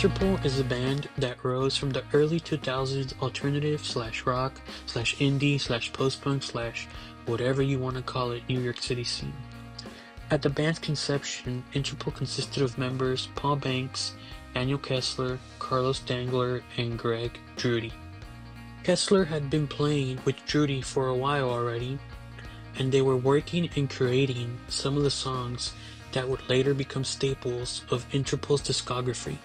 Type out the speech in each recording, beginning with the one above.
Interpol is a band that rose from the early 2000s alternative slash rock slash indie slash post-punk slash whatever you want to call it New York City scene. At the band's conception, Interpol consisted of members Paul Banks, Daniel Kessler, Carlos Dangler, and Greg Drudy. Kessler had been playing with Drudy for a while already, and they were working and creating some of the songs that would later become staples of Interpol's discography.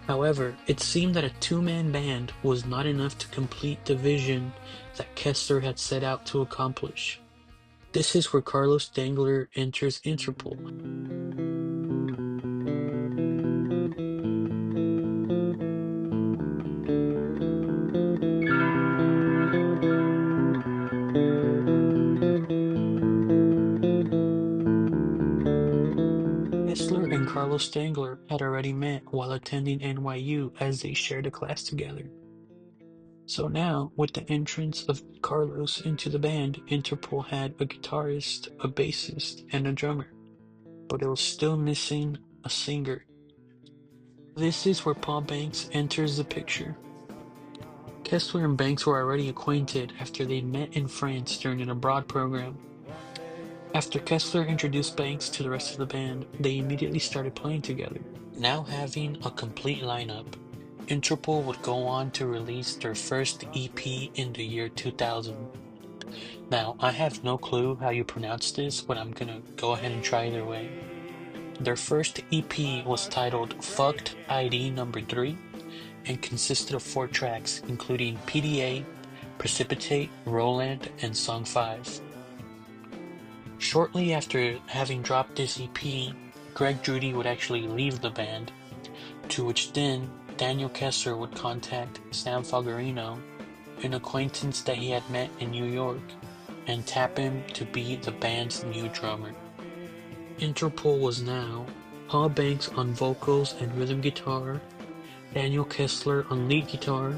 However, it seemed that a two-man band was not enough to complete the vision that Kessler had set out to accomplish. This is where Carlos Dangler enters Interpol. Kessler and Carlos Dangler had already met while attending NYU as they shared a class together. So now, with the entrance of Carlos into the band, Interpol had a guitarist, a bassist, and a drummer, but it was still missing a singer. This is where Paul Banks enters the picture. Kessler and Banks were already acquainted after they met in France during an abroad program. After Kessler introduced Banks to the rest of the band, they immediately started playing together. Now having a complete lineup, Interpol would go on to release their first EP in the year 2000. Now, I have no clue how you pronounce this, but I'm gonna go ahead and try either way. Their first EP was titled Fucked ID Number 3 and consisted of 4 tracks, including PDA, Precipitate, Roland, and Song 5. Shortly after having dropped this EP, Greg Drudy would actually leave the band, to which then Daniel Kessler would contact Sam Fogarino, an acquaintance that he had met in New York, and tap him to be the band's new drummer. Interpol was now Paul Banks on vocals and rhythm guitar, Daniel Kessler on lead guitar,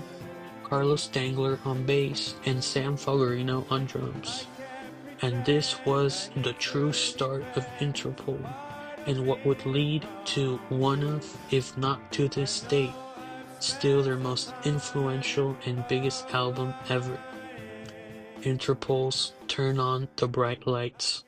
Carlos Dangler on bass, and Sam Fogarino on drums. And this was the true start of Interpol, and what would lead to one of, if not to this date, still their most influential and biggest album ever, Interpol's Turn On the Bright Lights.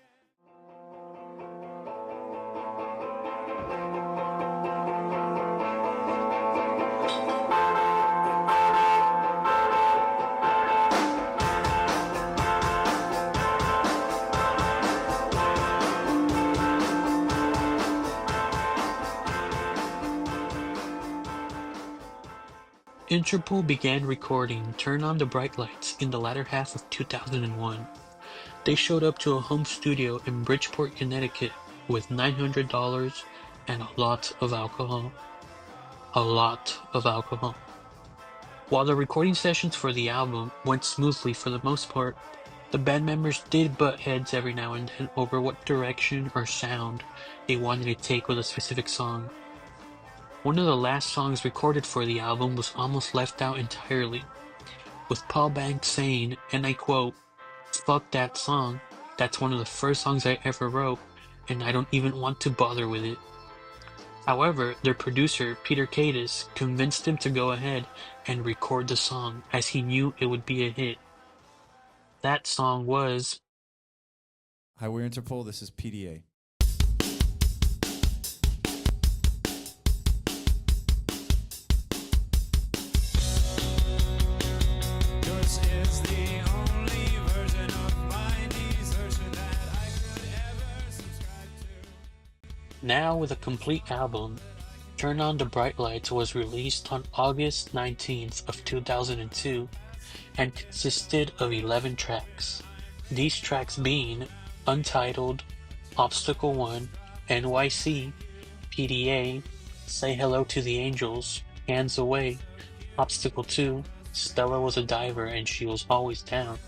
Interpol began recording Turn On the Bright Lights in the latter half of 2001. They showed up to a home studio in Bridgeport, Connecticut with $900 and a lot of alcohol. A lot of alcohol. While the recording sessions for the album went smoothly for the most part, the band members did butt heads every now and then over what direction or sound they wanted to take with a specific song. One of the last songs recorded for the album was almost left out entirely, with Paul Banks saying, and I quote, "Fuck that song, that's one of the first songs I ever wrote, and I don't even want to bother with it." However, their producer, Peter Cadis, convinced him to go ahead and record the song, as he knew it would be a hit. That song was... Hi, we're Interpol, this is PDA. Now with a complete album, Turn On the Bright Lights was released on August 19th of 2002 and consisted of 11 tracks. These tracks being Untitled, Obstacle 1, NYC, PDA, Say Hello to the Angels, Hands Away, Obstacle 2, Stella Was a Diver and She Was Always Down,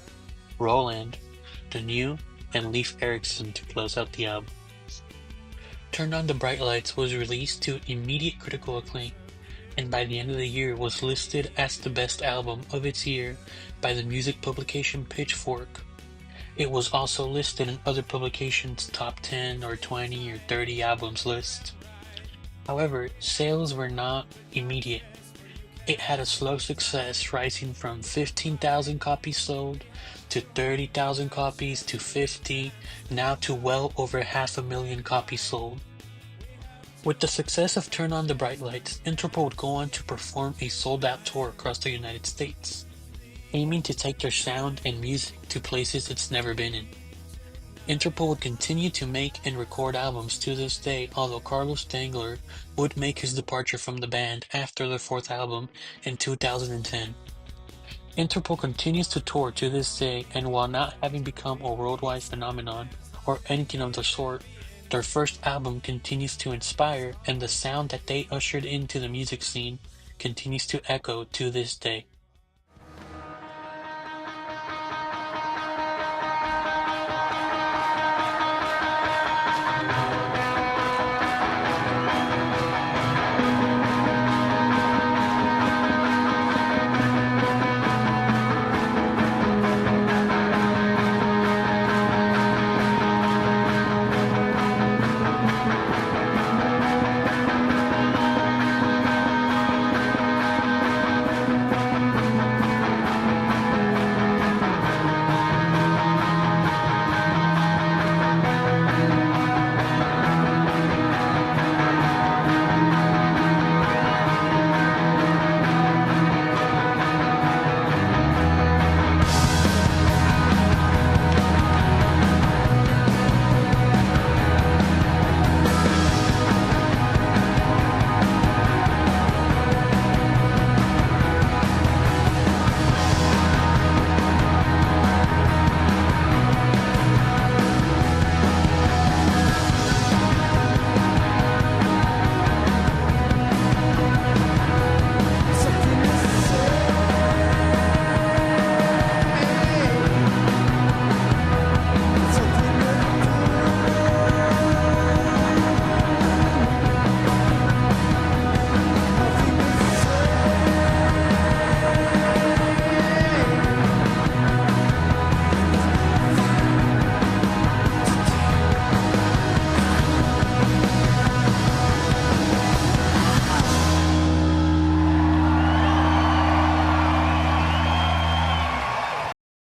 Roland, The New, and Leif Erikson to close out the album. Turn On the Bright Lights was released to immediate critical acclaim, and by the end of the year was listed as the best album of its year by the music publication Pitchfork. It was also listed in other publications' top 10 or 20 or 30 albums list. However, sales were not immediate. It had a slow success, rising from 15,000 copies sold to 30,000 copies to 50, now to well over 500,000 copies sold. With the success of Turn On the Bright Lights, Interpol would go on to perform a sold-out tour across the United States, aiming to take their sound and music to places it's never been in. Interpol would continue to make and record albums to this day, although Carlos Dangler would make his departure from the band after their fourth album in 2010. Interpol continues to tour to this day, and while not having become a worldwide phenomenon or anything of the sort, their first album continues to inspire, and the sound that they ushered into the music scene continues to echo to this day.